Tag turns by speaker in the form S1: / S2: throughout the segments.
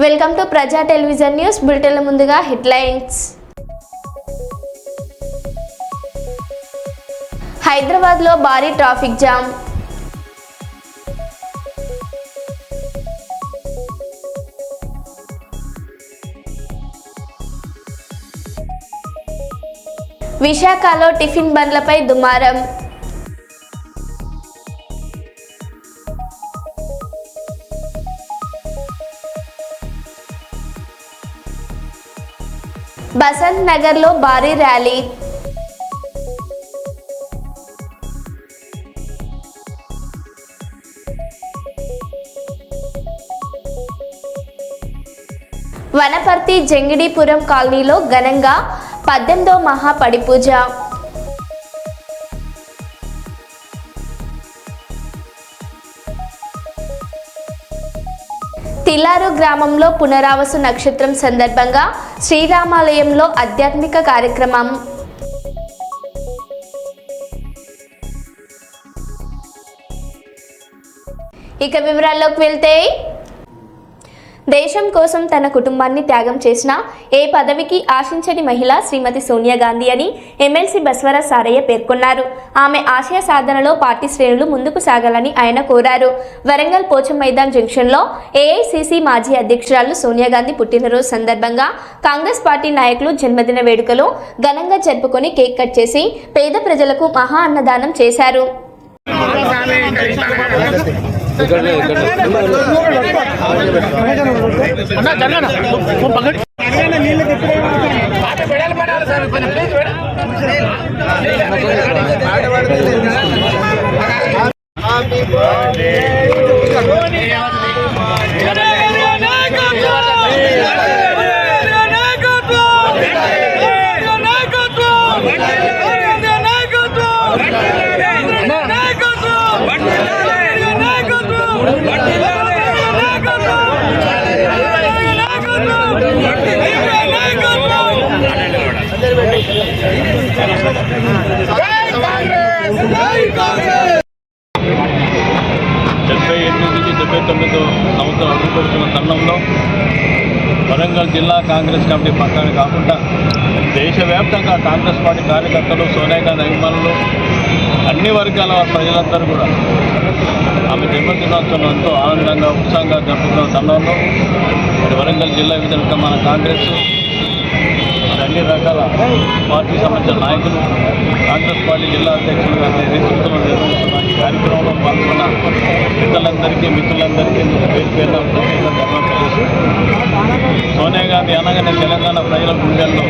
S1: Welcome to ప్రజా television news బులెటిన్ల ముందుగా headlines. హైదరాబాద్లో భారీ ట్రాఫిక్ జామ్. విశాఖలో టిఫిన్ బండ్లపై దుమారం. బసంత్ నగర్లో భారీ ర్యాలీ. వనపర్తి జంగిడీపురం కాలనీలో ఘనంగా 18వ మహా పడిపూజ. తిల్లారు గ్రామంలో పునరావాసు నక్షత్రం సందర్భంగా శ్రీరామాలయంలో ఆధ్యాత్మిక కార్యక్రమం. ఇక వివరాల్లోకి వెళ్తే, దేశం కోసం తన కుటుంబాన్ని త్యాగం చేసిన ఏ పదవికి ఆశించని మహిళ శ్రీమతి సోనియా గాంధీ అని ఎమ్మెల్సీ బస్వరాజ్ సారయ్య పేర్కొన్నారు. ఆమె ఆశయ సాధనలో పార్టీ శ్రేణులు ముందుకు సాగాలని ఆయన కోరారు. వరంగల్ పోచం మైదాన్ జంక్షన్లో ఏఐసిసి మాజీ అధ్యక్షురాలు సోనియా గాంధీ పుట్టినరోజు సందర్భంగా కాంగ్రెస్ పార్టీ నాయకులు జన్మదిన వేడుకలు ఘనంగా జరుపుకొని కేక్ కట్ చేసి పేద ప్రజలకు మహా అన్నదానం చేశారు.
S2: సంవత్సరం అభివృద్ధి తరుణంలో వరంగల్ జిల్లా కాంగ్రెస్ కమిటీ పక్కనే కాకుండా దేశవ్యాప్తంగా కాంగ్రెస్ పార్టీ కార్యకర్తలు, సోనియా గాంధీ అభిమానులు, అన్ని వర్గాల ప్రజలందరూ కూడా ఆమె జన్మదినోత్సవం ఎంతో ఆనందంగా ఉత్సాహంగా జరుపుతున్న తరుణంలో వరంగల్ జిల్లా విధంగా మన కాంగ్రెస్ అన్ని రకాల పార్టీకి సంబంధించిన నాయకులు, కాంగ్రెస్ పార్టీ జిల్లా అధ్యక్షులు నేతృత్వంలో నిర్వహిస్తున్న ఈ కార్యక్రమంలో పాల్గొన్న పెద్దలందరికీ, మిత్రులందరికీ పేరు పేరున ధన్యవాదాలు. సోనియా గాంధీ అనగానే తెలంగాణ ప్రజల గుండెల్లో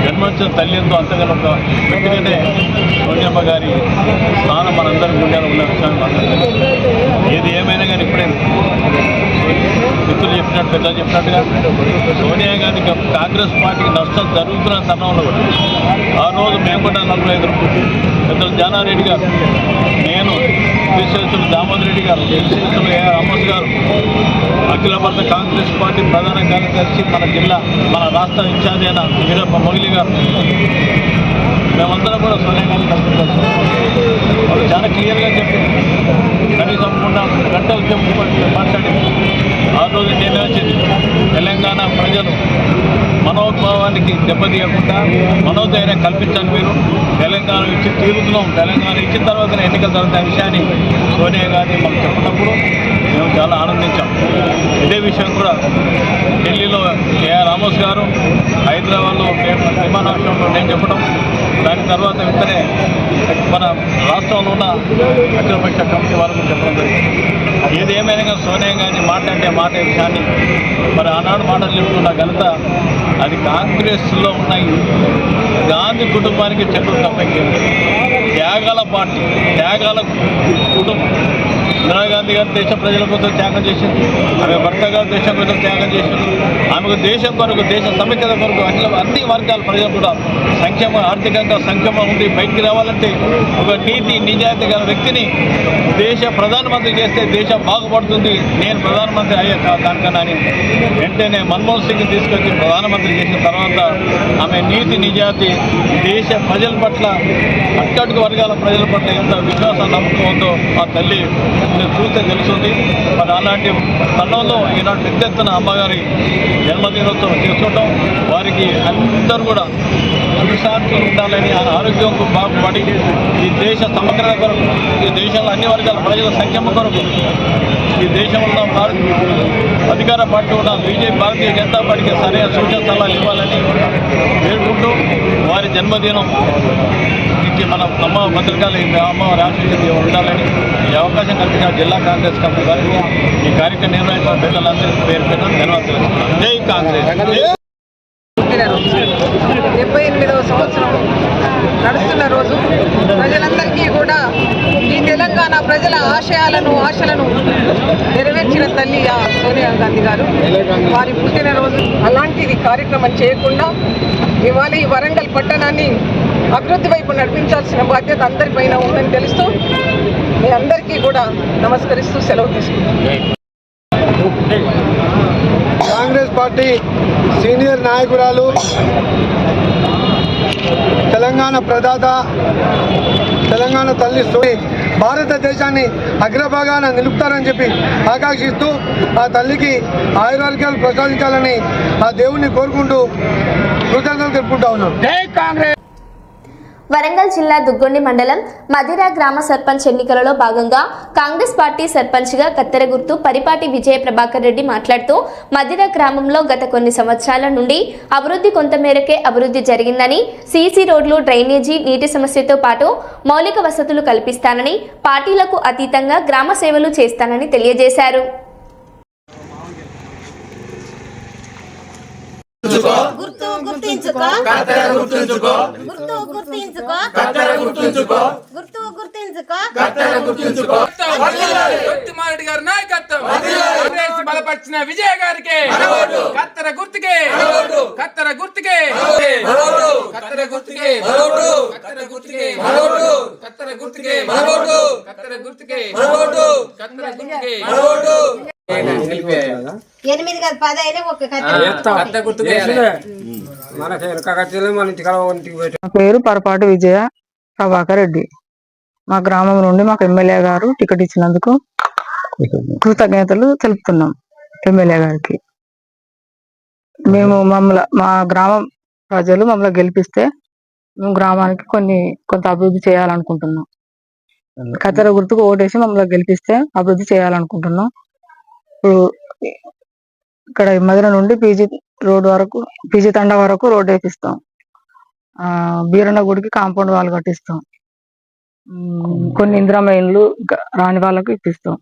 S2: జన్మించిన తల్లి ఎంతో అంతగా ఒక వ్యక్తిగానే సోనియమ్మ గారి స్థానం మనందరి గుండెలో ఉన్న విషయాన్ని అందరూ ఏది ఏమైనా కానీ ఇప్పుడే మిత్రులు చెప్పినట్టు, పెద్దలు చెప్పినట్టుగా సోనియా గాంధీకి కాంగ్రెస్ పార్టీకి నష్టం జరుగుతున్న తరుణంలో కూడా ఆ రోజు మేము కూడా 45 పెద్దలు జానారెడ్డి గారు, నేను, విశ్వేశ్వరులు దామోదర్ రెడ్డి గారు, విశ్వేశ్వరులు ఏఆర్ అమ్మస్ గారు, అఖిల భారత కాంగ్రెస్ పార్టీ ప్రధాన కార్యదర్శి, మన జిల్లా మన రాష్ట్ర ఇన్ఛార్జి అయిన వీరప్ప మొగిలి గారు, మేమందరం కూడా సోనియా గాంధీ వాళ్ళు చాలా క్లియర్గా చెప్పింది. కనీసం 3 గంటలు చెప్పి మాట్లాడి ఆ రోజు నేను వచ్చింది తెలంగాణ ప్రజలు మనోద్భావానికి దెబ్బతీయకుండా మనోధైర్యం కల్పించండి, మీరు తెలంగాణ ఇచ్చి తీరుతున్నాం, తెలంగాణ ఇచ్చిన తర్వాతనే ఎన్నికలు జరుగుతున్న విషయాన్ని సోనియా గాంధీ మాకు చెప్పినప్పుడు మేము చాలా ఆనందించాం. ఇదే విషయం కూడా ఢిల్లీలో ఏఆర్ రామోస్ గారు, హైదరాబాద్లో విమానాశ్రయంలో నేను చెప్పడం, దాని తర్వాత వెంటనే మన రాష్ట్రంలో ఉన్న అఖిలపక్ష కమిటీ వరకు చెప్పడం జరిగింది. ఏది ఏమైనా కానీ సోనియా గాంధీ మాట్లాడే మాట విషయాన్ని మరి ఆనాడు మాటలు చెప్తున్న ఘనత అది కాంగ్రెస్లో ఉన్న గాంధీ కుటుంబానికి చెప్పడం తప్పైంది. త్యాగాల పార్టీ, త్యాగాల కుటుంబం. ఇందిరాగాంధీ గారు దేశ ప్రజల కోసం త్యాగం చేసింది, ఆమె భర్త గారు దేశం కోసం త్యాగం చేసింది, ఆమెకు దేశం కొరకు, దేశ సమైక్యత కొరకు అన్ని వర్గాల ప్రజలు కూడా ఆర్థికంగా సంక్షేమం ఉండి బయటికి రావాలంటే ఒక నీతి నిజాయితీ గల వ్యక్తిని దేశ ప్రధానమంత్రి చేస్తే దేశం బాగుపడుతుంది, నేను ప్రధానమంత్రి అయ్యే దానికన్నా అని వెంటనే మన్మోహన్ సింగ్ తీసుకొచ్చి ప్రధానమంత్రి చేసిన తర్వాత ఆమె నీతి నిజాయితీ దేశ ప్రజల పట్ల అట్టడుగు వర్గాల ప్రజల పట్ల ఎంత విశ్వాసం నమ్మకం ఉందో ఆ తల్లి చూస్తే తెలుస్తుంది. మరి అలాంటి తరుణంలో ఈనాడు పెద్ద ఎత్తున అమ్మగారి జన్మదినోత్సవం చేసుకుంటాం. వారికి అందరూ కూడా సుఖశాంతులు ఉండాలని, ఆరోగ్యం బాగుపడి ఈ దేశ సమగ్రత కొరకు, ఈ దేశంలో అన్ని వర్గాల ప్రజల సంక్షేమం కొరకు, ఈ దేశంలో అధికార పార్టీ ఉన్న బీజేపీ భారతీయ జనతా పార్టీకి సరైన సూచన సలహాలు ఇవ్వాలని వేడుకుంటూ వారి జన్మదినం నుంచి మన అమ్మ భద్రకాలు అమ్మ రాష్ట్రీయ ఉండాలని ఈ అవకాశం కల్పించిన జిల్లా కాంగ్రెస్ కమిటీ గారికి ఈ కార్యక్రమం నిర్వహించిన పెద్దలందరికీ పేరు పెట్టడం ధన్యవాదాలు. జై కాంగ్రెస్.
S3: 78వ సంవత్సరం నడుస్తున్న రోజు ప్రజలందరికీ కూడా ఈ తెలంగాణ ప్రజల ఆశలను నెరవేర్చిన తల్లి సోనియా గాంధీ గారు వారి పుట్టినరోజు. అలాంటిది కార్యక్రమం చేయకుండా ఇవాళ ఈ వరంగల్ పట్టణాన్ని అభివృద్ధి వైపు నడిపించాల్సిన బాధ్యత అందరిపైన ఉందని తెలుస్తూ మీ అందరికీ కూడా నమస్కరిస్తూ సెలవు తీసుకుంటాం.
S4: కాంగ్రెస్ పార్టీ సీనియర్ నాయకురాలు, తెలంగాణ ప్రదాత, తెలంగాణ తల్లి భారతదేశాన్ని అగ్రభాగాన నిలుపుతారని చెప్పి ఆకాంక్షిస్తూ ఆ తల్లికి ఆయురారోగ్యాలు ప్రసాదించాలని ఆ దేవుణ్ణి కోరుకుంటూ కృతజ్ఞతలు తెలుపుకుంటా ఉన్నాం. జై కాంగ్రెస్.
S1: వరంగల్ జిల్లా దుగ్గొండి మండలం మదిర గ్రామ సర్పంచ్ ఎన్నికలలో భాగంగా కాంగ్రెస్ పార్టీ సర్పంచ్గా కత్తెర గుర్తు పరిపాటి విజయ ప్రభాకర్ రెడ్డి మాట్లాడుతూ మదిర గ్రామంలో గత కొన్ని సంవత్సరాల నుండి అభివృద్ధి కొంతమేరకే అభివృద్ధి జరిగిందని, సీసీ రోడ్లు, డ్రైనేజీ, నీటి సమస్యతో పాటు మౌలిక వసతులు కల్పిస్తానని, పార్టీలకు అతీతంగా గ్రామ సేవలు చేస్తానని తెలియజేశారు.
S5: గుర్తు గుర్తించుకో కత్తెర గుర్తించుకో గుర్తు గుర్తించుకో కత్తెర గుర్తించుకో గుర్తు గుర్తించుకో కత్తెర గుర్తించుకో
S6: కొత్తిమారెడ్డి గారి నాయకత్వం కాంగ్రెస్ బలపరిచిన విజయ గారికి కత్తెర గుర్తుకే కత్తెర గుర్తుకే కత్తెర గుర్తుకే కత్తెర గుర్తుకే కత్తెర గుర్తుకే కత్తెర గుర్తుకే కత్తెర గుర్తుకే
S5: 8 కాదు 10 అయినా ఒక
S3: నా పేరు పరపాటి విజయ ప్రభాకర్ రెడ్డి. మా గ్రామం నుండి మాకు ఎమ్మెల్యే గారు టికెట్ ఇచ్చినందుకు కృతజ్ఞతలు తెలుపుతున్నాం ఎమ్మెల్యే గారికి. మా గ్రామం ప్రజలు మమ్మల్ని గెలిపిస్తే మేము గ్రామానికి కొంత అభివృద్ధి చేయాలనుకుంటున్నాం. కత్తెర గుర్తుకు ఓటేసి మమ్మల్ని గెలిపిస్తే అభివృద్ధి చేయాలనుకుంటున్నాం. ఇప్పుడు ఇక్కడ మధుర నుండి పీజీ రోడ్ వరకు, పీజీ తండా వరకు రోడ్ వేపిస్తాం. బీరన్న గుడికి కాంపౌండ్ వాళ్ళు కట్టిస్తాం. కొన్ని ఇందిరమ్మ ఇండ్లు రాని వాళ్ళకు ఇప్పిస్తాం.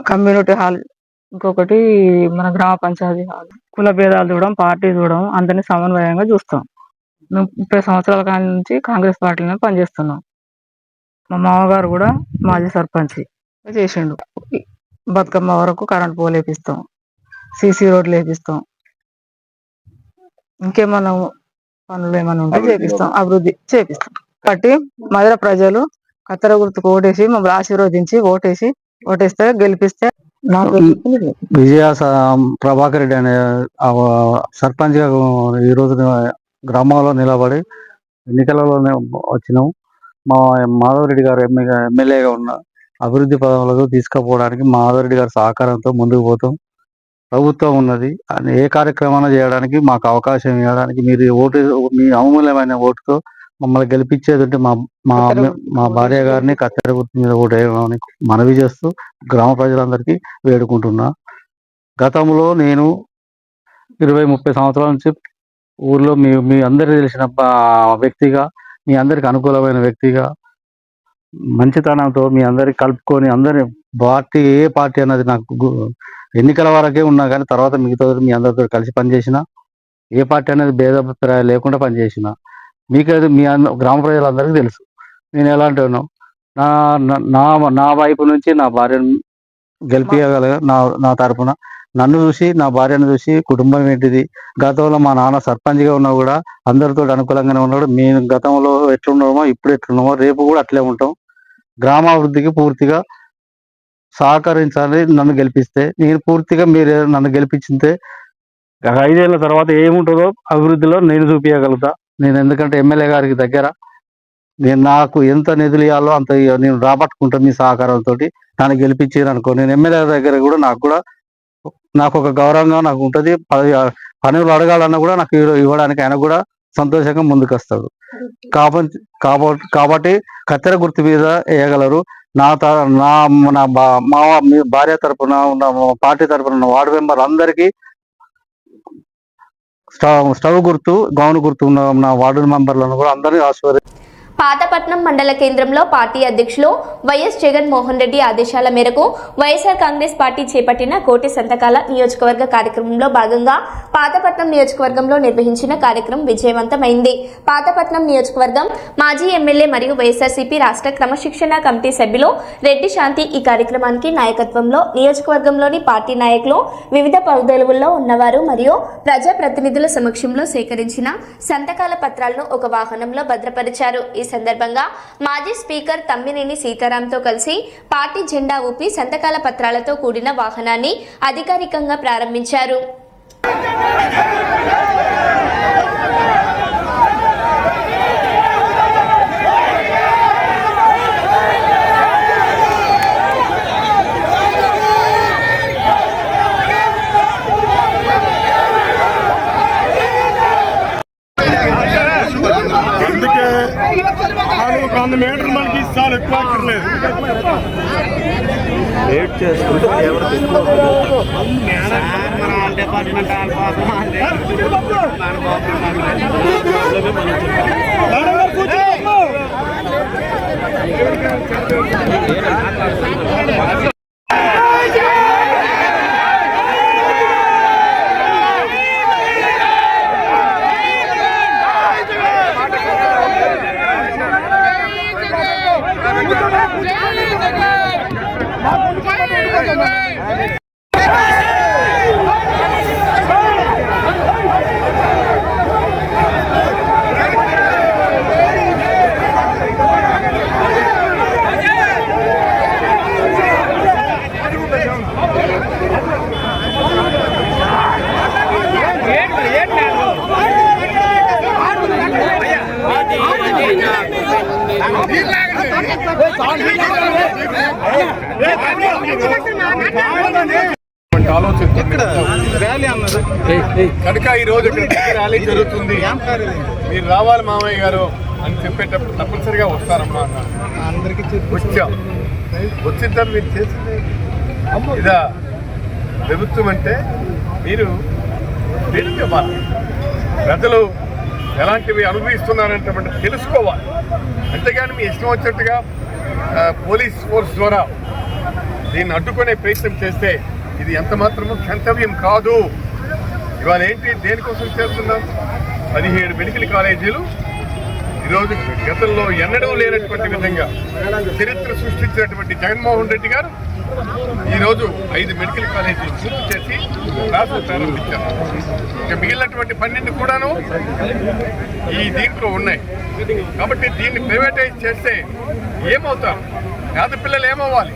S3: కమ్యూనిటీ హాల్, ఇంకొకటి మన గ్రామ పంచాయతీ హాల్. కుల భేదాలు చూడడం, పార్టీ చూడడం, అందరినీ సమన్వయంగా చూస్తాం. మేము 30 సంవత్సరాల కాలం నుంచి కాంగ్రెస్ పార్టీలో పనిచేస్తున్నాం. మా మామగారు కూడా మాజీ సర్పంచ్ చేసిండు. బతుకమ్మ వరకు కరెంట్ పోల్ వేపిస్తాం, సీసీ రోడ్లు వేపిస్తాం. ఇంకేమన్నా పనులు ఏమైనా ఉంటే చేపిస్తాం, అభివృద్ధి చేపిస్తాం. కాబట్టి మధుర ప్రజలు కత్తెర గుర్తుకు ఓటేసి మమ్మల్ని ఆశీర్వదించి ఓటేస్తే గెలిపిస్తే.
S7: విజయ ప్రభాకర్ రెడ్డి అనే సర్పంచ్ గా ఈ రోజు గ్రామంలో నిలబడి ఎన్నికలలోనే వచ్చినాము. మా మాధవరెడ్డి గారు ఎమ్మెల్యేగా ఉన్న అభివృద్ధి పదవులకు తీసుకుపోవడానికి మాధవరెడ్డి గారి సహకారంతో ముందుకు పోతాం. ప్రభుత్వం ఉన్నది, ఏ కార్యక్రమాన్ని చేయడానికి మాకు అవకాశం ఇవ్వడానికి మీరు మీ అమూల్యమైన ఓటుతో మమ్మల్ని గెలిపించేది ఉంటే మా భార్య గారిని కత్తెర గుర్తు మీద ఓటు వేయమని మనవి చేస్తూ గ్రామ ప్రజలందరికీ వేడుకుంటున్నా. గతంలో నేను 20-30 సంవత్సరాల నుంచి ఊర్లో మీ అందరికీ తెలిసిన వ్యక్తిగా, మీ అందరికి అనుకూలమైన వ్యక్తిగా, మంచితనంతో మీ అందరికి కలుపుకొని అందరినీ ఏ పార్టీ అన్నది నాకు ఎన్నికల వరకే ఉన్నా కానీ తర్వాత మిగతా మీ అందరితో కలిసి పనిచేసిన, ఏ పార్టీ అనేది భేదాభిప్రాయాలు లేకుండా పనిచేసిన. మీకైతే మీ గ్రామ ప్రజలందరికీ తెలుసు నేను ఎలాంటి నా వైపు నుంచి నా భార్యను గెలిపించగల నా తరపున నన్ను చూసి, నా భార్యను చూసి కుటుంబం ఏంటిది, గతంలో మా నాన్న సర్పంచ్గా ఉన్నా కూడా అందరితో అనుకూలంగానే ఉన్నాడు. మేము గతంలో ఎట్లున్నామో ఇప్పుడు ఎట్లున్నామో రేపు కూడా అట్లే ఉంటాం. గ్రామాభివృద్ధికి పూర్తిగా సహకరించాలి. నన్ను గెలిపిస్తే నేను పూర్తిగా, మీరు నన్ను గెలిపించితే 5 ఏళ్ల తర్వాత ఏముంటుందో అభివృద్ధిలో నేను చూపించగలుగుతా. నేను ఎందుకంటే ఎమ్మెల్యే గారికి దగ్గర, నాకు ఎంత నిధులు ఇవ్వాలో అంత నేను రాబట్టుకుంటాను. మీ సహకారంతో నన్ను గెలిపించారు అనుకో, నేను ఎమ్మెల్యే దగ్గర కూడా నాకు ఒక గౌరవంగా నాకు ఉంటుంది. పనులు అడగాలన్నా కూడా నాకు ఇవ్వడానికి ఆయన కూడా సంతోషంగా ముందుకు వస్తాడు. కాబట్టి కత్తెర గుర్తు మీద వేయగలరు. నా భార్య తరపున ఉన్న పార్టీ తరపున ఉన్న వార్డు మెంబర్ అందరికీ స్టవ్ గుర్తు, గౌను గుర్తు ఉన్న నా వార్డు మెంబర్లను కూడా అందరినీ
S1: పాతపట్నం మండల కేంద్రంలో పార్టీ అధ్యక్షులు వైఎస్ జగన్మోహన్ రెడ్డి ఆదేశాల మేరకు వైఎస్ఆర్ కాంగ్రెస్ పార్టీ చేపట్టిన కోటి సంతకాల నియోజకవర్గ కార్యక్రమంలో భాగంగా పాతపట్నం నియోజకవర్గంలో నిర్వహించిన కార్యక్రమం విజయవంతమైంది. పాతపట్నం నియోజకవర్గం మాజీ ఎమ్మెల్యే మరియు వైఎస్ఆర్సీపీ రాష్ట్ర క్రమశిక్షణ కమిటీ సభ్యులు రెడ్డి శాంతి ఈ కార్యక్రమానికి నాయకత్వంలో నియోజకవర్గంలోని పార్టీ నాయకులు, వివిధ పదవుల్లో ఉన్నవారు మరియు ప్రజాప్రతినిధుల సమక్షంలో సేకరించిన సంతకాల పత్రాలను ఒక వాహనంలో భద్రపరిచారు. ఈ సందర్భంగా మాజీ స్పీకర్ తమ్మినేని సీతారాంతో కలిసి పార్టీ జెండా ఊపి సంతకాల పత్రాలతో కూడిన వాహనాన్ని అధికారికంగా ప్రారంభించారు.
S8: అందుకే 100 మీటర్లు మనకి ఇస్తాను, ఎక్కువ అక్కర్లేదు. వెయిట్ చేసుకుంటే
S2: కనుక ఈ రోజు ఇక్కడ ర్యాలీ జరుగుతుంది, మీరు రావాలి మామయ్య గారు అని చెప్పేటప్పుడు తప్పనిసరిగా వస్తారమ్మా అందరికీ వచ్చాం. వచ్చిన తర్వాత మీరు చేసింది ఇదా ప్రభుత్వం అంటే మీరు ఇవ్వాలి. ప్రజలు ఎలాంటివి అనుభవిస్తున్నారంటే తెలుసుకోవాలి. అంతేగాని మీ ఇష్టం వచ్చినట్టుగా పోలీస్ ఫోర్స్ ద్వారా దీన్ని అడ్డుకునే ప్రయత్నం చేస్తే ఇది ఎంత మాత్రమూ క్షంతవ్యం కాదు. ఇవాళ ఏంటి, దేనికోసం చేస్తున్నాం? 17 మెడికల్ కాలేజీలు ఈరోజు గతంలో ఎన్నడూ లేనటువంటి విధంగా చరిత్ర సృష్టించినటువంటి జగన్మోహన్ రెడ్డి గారు ఈరోజు 5 మెడికల్ కాలేజీలు పూర్తి చేసి క్లాసులు ప్రారంభించారు. ఇక మిగిలినటువంటి 12 కూడాను ఈ దీంట్లో ఉన్నాయి. కాబట్టి దీన్ని ప్రైవేటైజ్ చేస్తే ఏమవుతారు? పేద పిల్లలు ఏమవ్వాలి?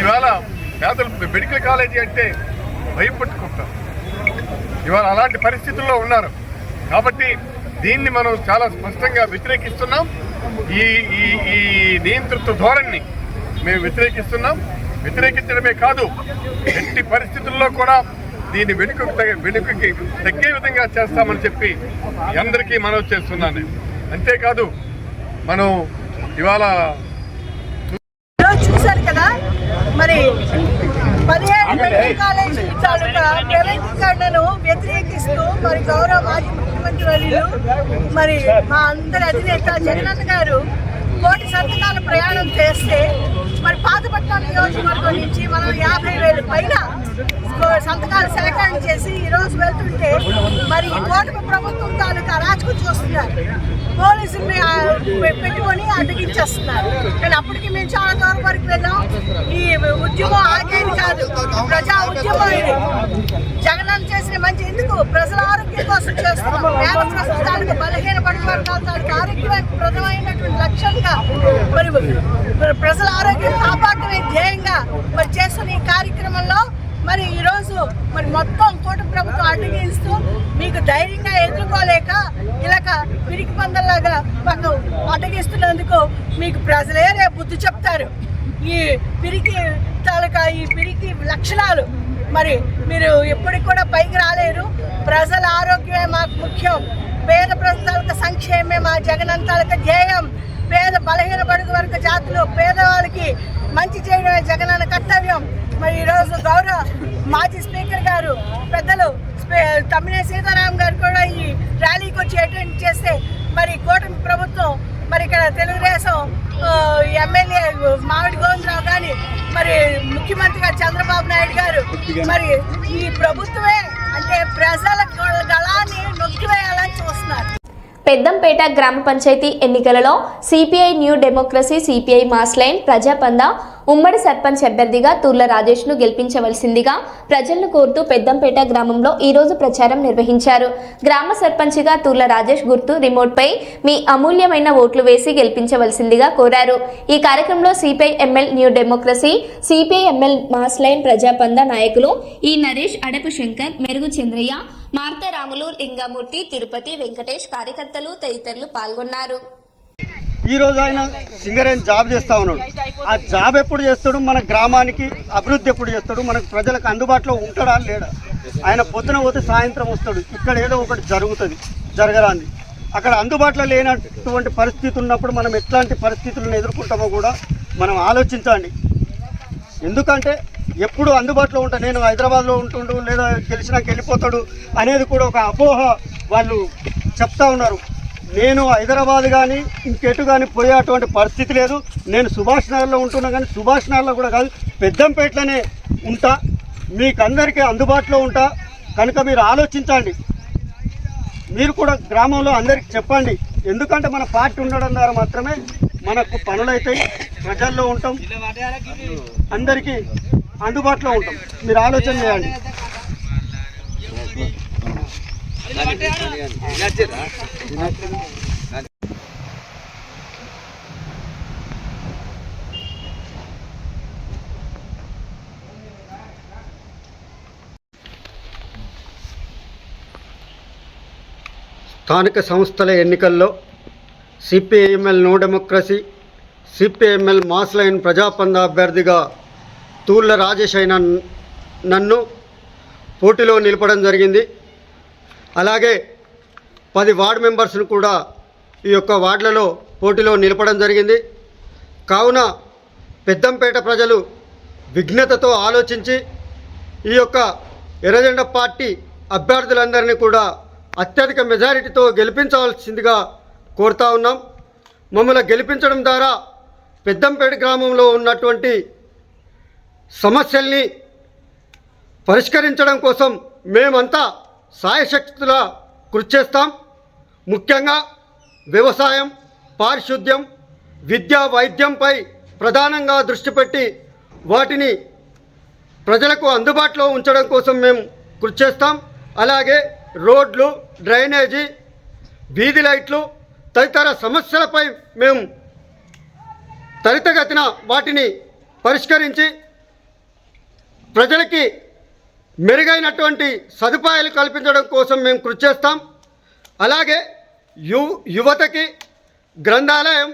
S2: ఇవాళ పేదలు మెడికల్ కాలేజీ అంటే భయపట్టుకుంటారు. ఇవాళ అలాంటి పరిస్థితుల్లో ఉన్నారు. కాబట్టి దీన్ని మనం చాలా స్పష్టంగా వ్యతిరేకిస్తున్నాం. ఈ ఈ ఈ నియంతృత్వ ధోరణిని మేము వ్యతిరేకిస్తున్నాం. వ్యతిరేకించడమే కాదు, ఎట్టి పరిస్థితుల్లో కూడా దీన్ని వెనుకకి తగ్గే విధంగా చేస్తామని చెప్పి అందరికీ మనవి చేస్తున్నాను. అంతేకాదు, మనం ఇవాళ
S9: చూశారు కదా, మరి 17 మెడికల్ కాలేజీ తాలూకా ప్రైవేటీకరణను వ్యతిరేకిస్తూ మరి గౌరవ మాజీ ముఖ్యమంత్రి వర్యులు మరి మా అందరి అధినేత జగనన్న గారు కోటి సంతకాల ప్రయాణం చేస్తే మరి పాతపట్నం నియోజకవర్గం నుంచి మనం 50,000 పైన సంతకాలు సేకరణ చేసి ఈరోజు వెళ్తుంటే మరి ఈ కూటమి ప్రభుత్వం తాలూకా అరాచకం చూస్తున్నారు. పోలీసుల్ని పెట్టుకొని అడ్డగించేస్తున్నారు. కానీ అప్పటికి మేము చాలా దూరం వరకు వెళ్ళాం. ఈ ఉద్యమం ఆగేది కాదు, ప్రజా ఉద్యమం ఇది. జగన్ చేసిన మంచి ఎందుకు ప్రజల ఆరోగ్యం కోసం చేస్తున్నాం. పేద ప్రస్తుతానికి బలహీన పడిన వర్గాలకు ఆరోగ్యప్రదమైనటువంటి లక్ష్యంగా మరి ప్రజల ఆరోగ్యం కాపాడటమే ధ్యేయంగా మరి చేస్తున్న ఈ కార్యక్రమంలో మరి ఈరోజు మరి మొత్తం కూటమి ప్రభుత్వం అడ్డగిస్తూ మీకు ధైర్యంగా ఎదుర్కోలేక ఇలాగ పిరికి పందల్లాగా మాకు అడ్డగిస్తున్నందుకు మీకు ప్రజలే రేపు బుద్ధి చెప్తారు. ఈ పిరికి తాలూకా ఈ పిరికి లక్షణాలు మరి మీరు ఎప్పటికి కూడా పైకి రాలేరు. ప్రజల ఆరోగ్యమే మాకు ముఖ్యం. పేద ప్రజల సంక్షేమమే మా జగన్ తాలూకా ధ్యేయం. పేద బలహీన బడుగు వర్గ జాతులు పేదవాళ్ళకి మంచి చేయడమే జగనన్న కర్తవ్యం. మరి ఈరోజు గౌరవ మాజీ స్పీకర్ గారు పెద్దలు తమ్మినేని సీతారాం గారు కూడా ఈ ర్యాలీకి వచ్చి అటెండ్ చేస్తే మరి కూటమి ప్రభుత్వం మరి ఇక్కడ తెలుగుదేశం ఎమ్మెల్యే మామిడి గోవిందరావు కానీ మరి ముఖ్యమంత్రి గారు చంద్రబాబు నాయుడు గారు మరి ఈ ప్రభుత్వమే అంటే ప్రజల గళాన్ని నొక్కివేయాలని చూస్తున్నారు.
S1: పెద్దంపేట గ్రామ పంచాయతీ ఎన్నికలలో CPI New Democracy, CPI Mass Line, Prajapantha ఉమ్మడి సర్పంచ్ అభ్యర్థిగా తూర్ల రాజేష్ను గెలిపించవలసిందిగా ప్రజలను కోరుతూ పెద్దంపేట గ్రామంలో ఈరోజు ప్రచారం నిర్వహించారు. గ్రామ సర్పంచ్గా తూర్ల రాజేష్ గుర్తు రిమోట్పై మీ అమూల్యమైన ఓట్లు వేసి గెలిపించవలసిందిగా కోరారు. ఈ కార్యక్రమంలో CPI ML New Democracy, CPI ML Mass Line, Prajapantha నాయకులు ఈ నరేష్, అడపు శంకర్, మెరుగు చంద్రయ్య, మార్తరాములు, లింగమూర్తి, తిరుపతి, వెంకటేష్ కార్యకర్తలు తదితరులు పాల్గొన్నారు.
S10: ఈరోజు ఆయన సింగరేణి జాబ్ చేస్తూ ఉన్నాడు. ఆ జాబ్ ఎప్పుడు చేస్తాడు, మన గ్రామానికి అభివృద్ధి ఎప్పుడు చేస్తాడు, మనకు ప్రజలకు అందుబాటులో ఉంటాడా లేడా? ఆయన పొద్దున పోతే సాయంత్రం వస్తాడు. ఇక్కడ ఏదో ఒకటి జరుగుతుంది, జరగరాంది. అక్కడ అందుబాటులో లేనటువంటి పరిస్థితి ఉన్నప్పుడు మనం ఎట్లాంటి పరిస్థితులను ఎదుర్కొంటామో కూడా మనం ఆలోచించండి. ఎందుకంటే ఎప్పుడు అందుబాటులో ఉంటా, నేను హైదరాబాద్లో ఉంటుండు లేదా గెలిచినాక వెళ్ళిపోతాడు అనేది కూడా ఒక అపోహ వాళ్ళు చెప్తా ఉన్నారు. నేను హైదరాబాద్ కానీ ఇంకెటు కానీ పోయేటువంటి పరిస్థితి లేదు. నేను సుభాష్ నగర్లో ఉంటున్నా కానీ సుభాష్ నగర్లో కూడా కాదు, పెద్దంపేటలోనే ఉంటా, మీకు అందరికీ అందుబాటులో ఉంటా. కనుక మీరు ఆలోచించండి. మీరు కూడా గ్రామంలో అందరికీ చెప్పండి. ఎందుకంటే మన పార్టీ ఉండడం ద్వారా మాత్రమే మనకు పనులైతాయి, ప్రజల్లో ఉంటాం, అందరికీ అందుబాటులో ఉంటాం. మీరు ఆలోచన చేయండి. స్థానిక సంస్థల ఎన్నికల్లో CPI ML New Democracy, CPI ML Mass Line, Prajapantha అభ్యర్థిగా తూర్ల రాజేష్ అయిన నన్ను పోటీలో నిలపడం జరిగింది. అలాగే 10 వార్డు మెంబర్స్ను కూడా ఈ యొక్క వార్డులలో పోటీలో నిలపడం జరిగింది. కావున పెద్దంపేట ప్రజలు విఘ్నతతో ఆలోచించి ఈ యొక్క ఎర్రజెండా పార్టీ అభ్యర్థులందరినీ కూడా అత్యధిక మెజారిటీతో గెలిపించవలసిందిగా కోరుతా ఉన్నాం. మమ్మల్ని గెలిపించడం ద్వారా పెద్దంపేట గ్రామంలో ఉన్నటువంటి సమస్యల్ని పరిష్కరించడం కోసం మేమంతా సాయశక్తులా కృషి చేస్తాం. ముఖ్యంగా వ్యవసాయం, పారిశుద్ధ్యం, విద్య, వైద్యంపై ప్రధానంగా దృష్టి పెట్టి వాటిని ప్రజలకు అందుబాటులో ఉంచడం కోసం మేము కృషి చేస్తాం. అలాగే రోడ్లు, డ్రైనేజీ, వీధి లైట్లు తదితర సమస్యలపై మేము త్వరితగతిన వాటిని పరిష్కరించి ప్రజలకి మెరుగైనటువంటి సదుపాయాలు కల్పించడం కోసం మేము కృషి చేస్తాం. అలాగే యువతకి గ్రంథాలయం,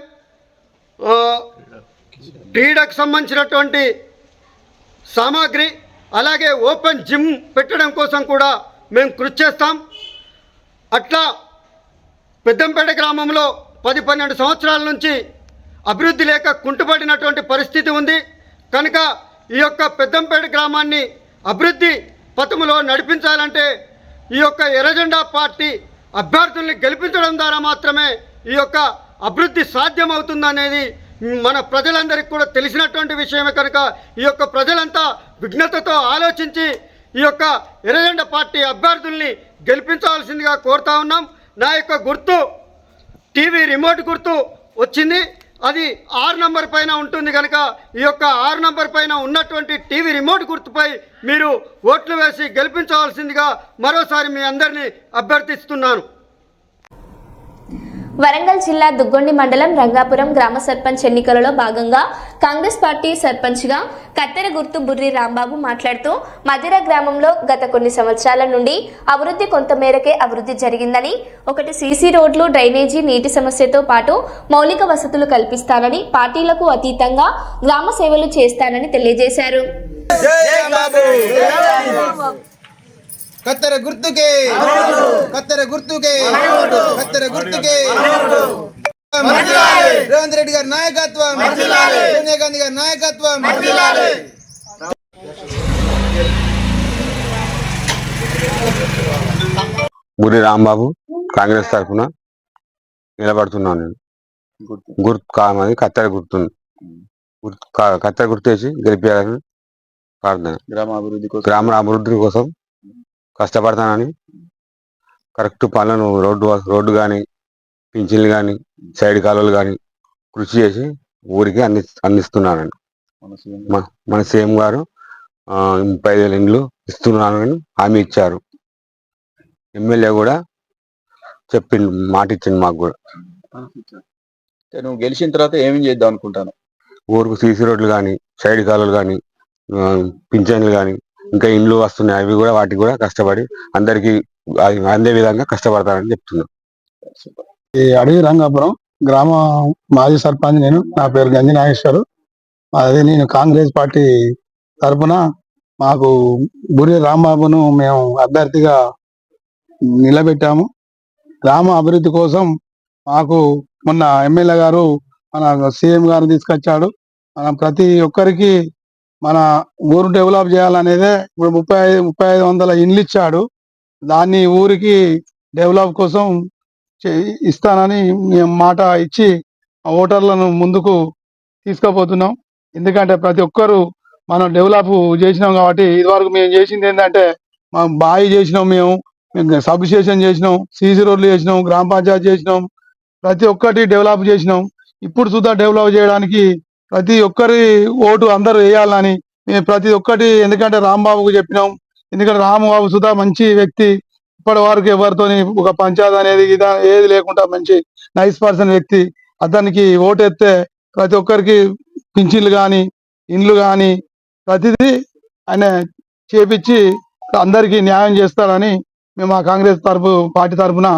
S10: క్రీడకు సంబంధించినటువంటి సామాగ్రి, అలాగే ఓపెన్ జిమ్ పెట్టడం కోసం కూడా మేము కృషి చేస్తాం. అట్లా పెద్దంపేట గ్రామంలో 10-12 సంవత్సరాల నుంచి అభివృద్ధి లేక కుంటుపడినటువంటి పరిస్థితి ఉంది. కనుక ఈ యొక్క పెద్దంపేట గ్రామాన్ని అభివృద్ధి పథంలో నడిపించాలంటే ఈ యొక్క ఎర్రజెండా పార్టీ అభ్యర్థుల్ని గెలిపించడం ద్వారా మాత్రమే ఈ యొక్క అభివృద్ధి సాధ్యమవుతుందనేది మన ప్రజలందరికీ కూడా తెలిసినటువంటి విషయమే. కనుక ఈ యొక్క ప్రజలంతా విఘ్నతతో ఆలోచించి ఈ యొక్క ఎర్రజెండా పార్టీ అభ్యర్థుల్ని గెలిపించవలసిందిగా కోరుతా ఉన్నాం. నా యొక్క గుర్తు టీవీ రిమోట్ గుర్తు వచ్చింది, అది 6 నంబర్ పైన ఉంటుంది. కనుక ఈ యొక్క 6 నంబర్ పైన ఉన్నటువంటి టీవీ రిమోట్ గుర్తుపై మీరు ఓట్లు వేసి గెలిపించవలసిందిగా మరోసారి మీ అందరినీ అభ్యర్థిస్తున్నాను.
S1: వరంగల్ జిల్లా దుగ్గొండి మండలం రంగాపురం గ్రామ సర్పంచ్ ఎన్నికలలో భాగంగా కాంగ్రెస్ పార్టీ సర్పంచ్గా కత్తెర గుర్తు బుర్రి రాంబాబు మాట్లాడుతూ మధిర గ్రామంలో గత కొన్ని సంవత్సరాల నుండి అభివృద్ధి కొంతమేరకే అభివృద్ధి జరిగిందని, ఒకటి సీసీ రోడ్లు, డ్రైనేజీ, నీటి సమస్యతో పాటు మౌలిక వసతులు కల్పిస్తానని, పార్టీలకు అతీతంగా గ్రామ సేవలు చేస్తానని తెలియజేశారు.
S6: కత్తెర గుర్తుకే కత్తెర గుర్తుకే కత్తెర గుర్తుకే రేవంత్ రెడ్డి గారి నాయకత్వం, సోనియా గాంధీ గారి నాయకత్వం.
S7: బుర్రి రాంబాబు కాంగ్రెస్ తరఫున నిలబడుతున్నాను. నేను గుర్తు కామని కత్తెర గుర్తుంది, కత్తెర గుర్తేసి గెలిపేయాలని ప్రార్థన. గ్రామ అభివృద్ధి కోసం కష్టపడతానని, కరెక్ట్ పనులను రోడ్డు కానీ, పింఛన్లు కానీ, సైడ్ కాలువలు కానీ కృషి చేసి ఊరికి అందిస్తున్నానని. మన సీఎం గారు 35,000 ఇండ్లు ఇస్తున్నానని హామీ ఇచ్చారు. ఎమ్మెల్యే కూడా చెప్పిండు, మాట ఇచ్చింది మాకు కూడా.
S11: నువ్వు గెలిచిన తర్వాత ఏమేం చేద్దాం అనుకుంటాను?
S7: ఊరికి సీసీ రోడ్లు కానీ, సైడ్ కాలువలు కానీ, పింఛన్లు కానీ, ఇంకా ఇండ్లు వస్తున్నాయి, అవి కూడా వాటికి కూడా కష్టపడి అందరికీ అందే విధంగా కష్టపడతానని చెప్తున్నాను.
S8: ఈ అడవి రంగాపురం గ్రామ మాజీ సర్పంచ్ నేను. నా పేరు గంజి నాగేశ్వరు. అది నేను కాంగ్రెస్ పార్టీ తరఫున మాకు బుర్రి రాంబాబును మేము అభ్యర్థిగా నిలబెట్టాము. గ్రామ అభివృద్ధి కోసం మాకు మొన్న ఎమ్మెల్యే గారు మన సీఎం గారు తీసుకొచ్చాడు. మనం ప్రతి ఒక్కరికి మన ఊరు డెవలప్ చేయాలనేదే ఇప్పుడు 3500 ఇండ్లు ఇచ్చాడు. దాన్ని ఊరికి డెవలప్ కోసం ఇస్తానని మేము మాట ఇచ్చి ఓటర్లను ముందుకు తీసుకుపోతున్నాం. ఎందుకంటే ప్రతి ఒక్కరు మనం డెవలప్ చేసినాం కాబట్టి, ఇదివరకు మేము చేసింది ఏంటంటే మా బావి చేసినాం, మేము సబ్ స్టేషన్ చేసినాం, సీసీ రోడ్లు చేసినాం, గ్రామ పంచాయతీ చేసినాం, ప్రతి ఒక్కటి డెవలప్ చేసినాం. ఇప్పుడు సుధా డెవలప్ చేయడానికి ప్రతి ఒక్కరి ఓటు అందరూ వేయాలని మేము ప్రతి ఒక్కటి, ఎందుకంటే రాంబాబుకు చెప్పినాం. ఎందుకంటే రాంబాబు సుధా మంచి వ్యక్తి, ఇప్పటి వరకు ఎవరితోని ఒక పంచాయతీ అనేది ఏది లేకుండా మంచి నైస్ పర్సన్ వ్యక్తి. అతనికి ఓటు ఎత్తే ప్రతి ఒక్కరికి పింఛన్లు కానీ, ఇండ్లు కానీ ప్రతిదీ ఆయన చేపించి అందరికీ న్యాయం చేస్తాడని మేము మా కాంగ్రెస్ పార్టీ తరఫున,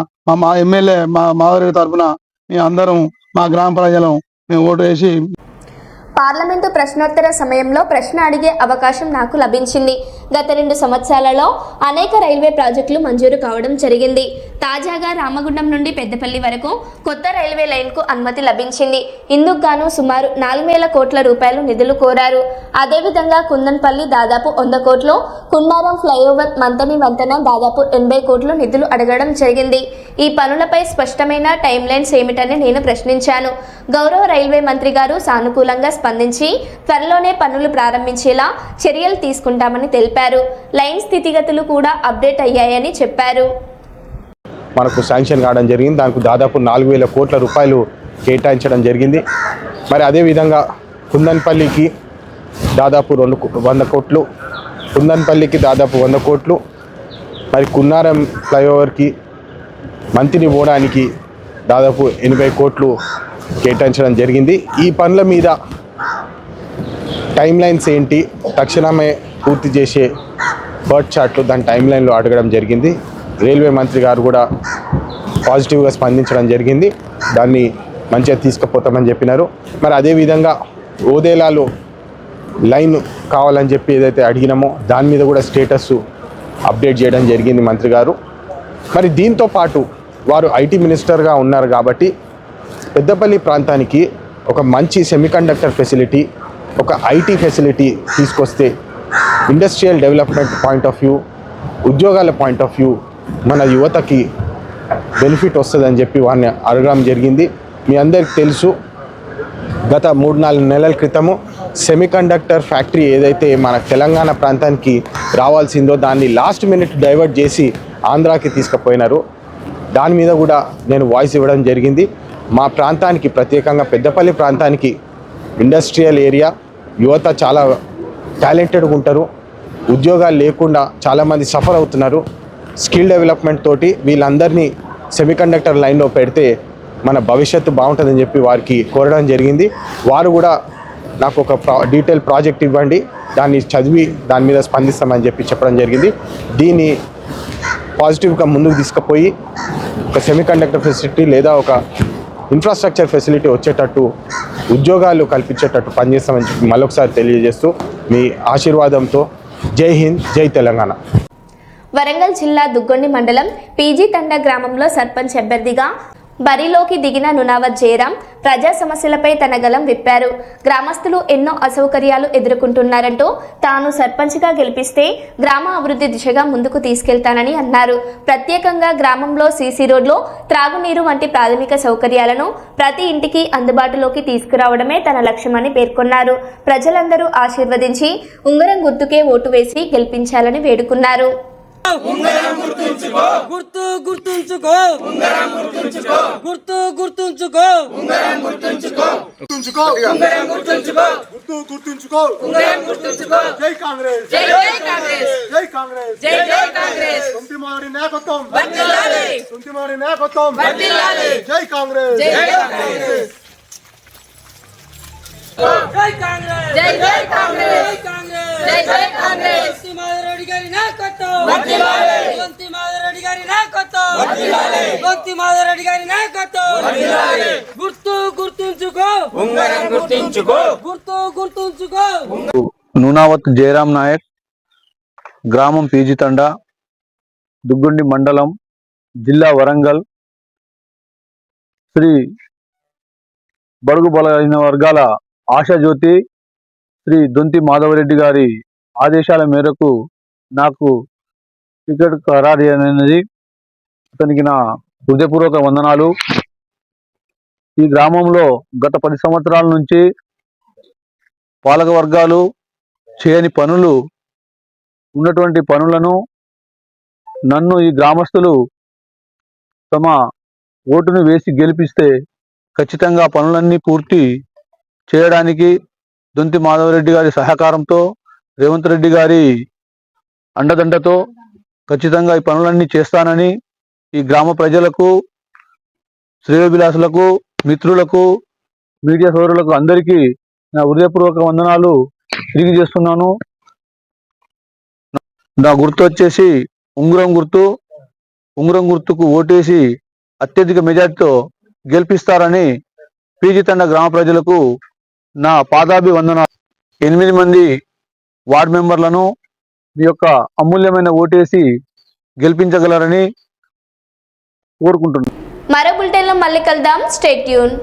S8: మా ఎమ్మెల్యే మాధవరెడ్డి తరఫున మేము అందరం మా గ్రామ ప్రజలం మేము ఓటు వేసి.
S1: పార్లమెంటు ప్రశ్నోత్తర సమయంలో ప్రశ్న అడిగే అవకాశం నాకు లభించింది. గత 2 సంవత్సరాలలో అనేక రైల్వే ప్రాజెక్టులు మంజూరు కావడం జరిగింది. తాజాగా రామగుండం నుండి పెద్దపల్లి వరకు కొత్త రైల్వే లైన్కు అనుమతి లభించింది. ఇందుకు గాను సుమారు 4,000 కోట్ల రూపాయలు నిధులు కోరారు. అదేవిధంగా కుందన్పల్లి దాదాపు 100 కోట్లు, కున్నారం ఫ్లైఓవర్ మంతని వంతెన దాదాపు 80 కోట్లు నిధులు అడగడం జరిగింది. ఈ పనులపై స్పష్టమైన టైం లైన్స్ ఏమిటని నేను ప్రశ్నించాను. గౌరవ రైల్వే మంత్రి గారు సానుకూలంగా స్పందించి త్వరలోనే పనులు ప్రారంభించేలా చర్యలు తీసుకుంటామని తెలిపారు. లైన్ స్థితిగతులు కూడా అప్డేట్ అయ్యాయని చెప్పారు.
S11: మనకు శాంక్షన్ కావడం జరిగింది. దానికి దాదాపు 4,000 కోట్ల రూపాయలు కేటాయించడం జరిగింది. మరి అదేవిధంగా కుందన్పల్లికి దాదాపు 100 కోట్లు, కుందన్పల్లికి దాదాపు 100 కోట్లు, మరి కున్నారం ఫ్లైఓవర్కి మంతిని పోవడానికి దాదాపు 80 కోట్లు కేటాయించడం జరిగింది. ఈ పనుల మీద టైం లైన్స్ ఏంటి, తక్షణమే పూర్తి చేసే బర్త్ చార్ట్లు దాని టైం లైన్లో అడగడం జరిగింది. రైల్వే మంత్రి గారు కూడా పాజిటివ్గా స్పందించడం జరిగింది. దాన్ని మంచిగా తీసుకుపోతామని చెప్పినారు. మరి అదేవిధంగా ఓదేలాలో లైన్ కావాలని చెప్పి ఏదైతే అడిగినామో దాని మీద కూడా స్టేటస్ అప్డేట్ చేయడం జరిగింది మంత్రి గారు. మరి దీంతో పాటు వారు ఐటీ మినిస్టర్గా ఉన్నారు కాబట్టి పెద్దపల్లి ప్రాంతానికి ఒక మంచి సెమీకండక్టర్ ఫెసిలిటీ, ఒక ఐటీ ఫెసిలిటీ తీసుకొస్తే industrial development point of view, ఉద్యోగాల పాయింట్ ఆఫ్ వ్యూ మన యువతకి బెనిఫిట్ వస్తుందని చెప్పి వారిని అడగడం జరిగింది. మీ అందరికి తెలుసు, గత 3-4 నెలల క్రితము సెమీకండక్టర్ ఫ్యాక్టరీ ఏదైతే మన తెలంగాణ ప్రాంతానికి రావాల్సిందో దాన్ని లాస్ట్ మినిట్ డైవర్ట్ చేసి ఆంధ్రాకి తీసుకుపోయినారు. దాని మీద కూడా నేను వాయిస్ ఇవ్వడం జరిగింది. మా ప్రాంతానికి, ప్రత్యేకంగా పెద్దపల్లి ప్రాంతానికి ఇండస్ట్రియల్ ఏరియా, యువత చాలా టాలెంటెడ్గా ఉంటారు. ఉద్యోగాలు లేకుండా చాలామంది సఫర్ అవుతున్నారు. స్కిల్ డెవలప్మెంట్ తోటి వీళ్ళందరినీ సెమీకండక్టర్ లైన్లో పెడితే మన భవిష్యత్తు బాగుంటుందని చెప్పి వారికి కోరడం జరిగింది. వారు కూడా నాకు ఒక డీటెయిల్ ప్రాజెక్ట్ ఇవ్వండి, దాన్ని చదివి దాని మీద స్పందిస్తామని చెప్పి చెప్పడం జరిగింది. దీన్ని పాజిటివ్గా ముందుకు తీసుకుపోయి ఒక సెమీకండక్టర్ ఫెసిలిటీ లేదా ఒక ఇన్ఫ్రాస్ట్రక్చర్ ఫెసిలిటీ వచ్చేటట్టు, ఉద్యోగాలు కల్పించేటట్టు పనిచేస్తామని చెప్పి మరొకసారి తెలియజేస్తూ మీ ఆశీర్వాదంతో జై హింద్, జై తెలంగాణ.
S1: వరంగల్ జిల్లా దుగ్గొండి మండలం పీజీ తండా గ్రామంలో సర్పంచ్ అభ్యర్థిగా బరిలోకి దిగిన నునావత్ జయరాం ప్రజా సమస్యలపై తన గలం విప్పారు. గ్రామస్తులు ఎన్నో అసౌకర్యాలు ఎదుర్కొంటున్నారంటూ తాను సర్పంచ్గా గెలిపిస్తే గ్రామ అభివృద్ధి దిశగా ముందుకు తీసుకెళ్తానని అన్నారు. ప్రత్యేకంగా గ్రామంలో సీసీ రోడ్లు, త్రాగునీరు వంటి ప్రాథమిక సౌకర్యాలను ప్రతి ఇంటికి అందుబాటులోకి తీసుకురావడమే తన లక్ష్యమని పేర్కొన్నారు. ప్రజలందరూ ఆశీర్వదించి ఉంగరం గుర్తుకే ఓటు వేసి గెలిపించాలని వేడుకున్నారు.
S12: గుర్తు గుర్తుంచుకో, గుర్తు గుర్తుంచుకో,
S4: గుర్తు గుర్తుంచుకో. జై కాంగ్రెస్, జై కాంగ్రెస్, జై కాంగ్రెస్, జై కాంగ్రెస్. సొంతిమాడి నాయకత్వం, సొంతిమాడి నాయకత్వం, జై కాంగ్రెస్, జై కాంగ్రెస్.
S12: జై కాంగ్రెస్, జై జై కాంగ్రెస్, జై కాంగ్రెస్, జై జై కాంగ్రెస్. మాధవరెడ్డి గారి నాయకత్వం వర్ధిల్లాలి, మాధవరెడ్డి గారి నాయకత్వం వర్ధిల్లాలి, మాధవరెడ్డి గారి నాయకత్వం వర్ధిల్లాలి. గుర్తు గుర్తుంచుకో, ఉంగరం గుర్తుంచుకో, గుర్తు గుర్తుంచుకో.
S7: నునావత్ జయరాం నాయక్, గ్రామం పీజీ తండా, దుగ్గొండి మండలం, జిల్లా వరంగల్. శ్రీ బడుగు బలైన వర్గాల ఆశాజ్యోతి శ్రీ దొంతి మాధవరెడ్డి గారి ఆదేశాల మేరకు నాకు టికెట్ ఖరారు అనేది, అతనికి నా హృదయపూర్వక వందనాలు. ఈ గ్రామంలో గత 10 సంవత్సరాల నుంచి పాలక వర్గాలు చేయని పనులు ఉన్నటువంటి పనులను నన్ను ఈ గ్రామస్తులు తమ ఓటును వేసి గెలిపిస్తే ఖచ్చితంగా పనులన్నీ పూర్తి చేయడానికి దొంతి మాధవరెడ్డి గారి సహకారంతో, రేవంత్ రెడ్డి గారి అండదండతో ఖచ్చితంగా ఈ పనులన్నీ చేస్తానని ఈ గ్రామ ప్రజలకు, శ్రేయోభిలాషులకు, మిత్రులకు, మీడియా సోదరులకు అందరికీ నా హృదయపూర్వక వందనాలు తిరిగి చేస్తున్నాను. నా గుర్తు వచ్చేసి ఉంగరం గుర్తు. ఉంగరం గుర్తుకు ఓటేసి అత్యధిక మెజార్టీతో గెలిపిస్తారని పీజీ తండా గ్రామ ప్రజలకు నా పాదాభివందనాలు. 8 మంది వార్డు మెంబర్లను మీ యొక్క అమూల్యమైన ఓటేసి గెలిపించగలరని కోరుకుంటున్నాను.
S1: మరో బులెటిన్లో మళ్ళీ కలుద్దాం. Stay tune.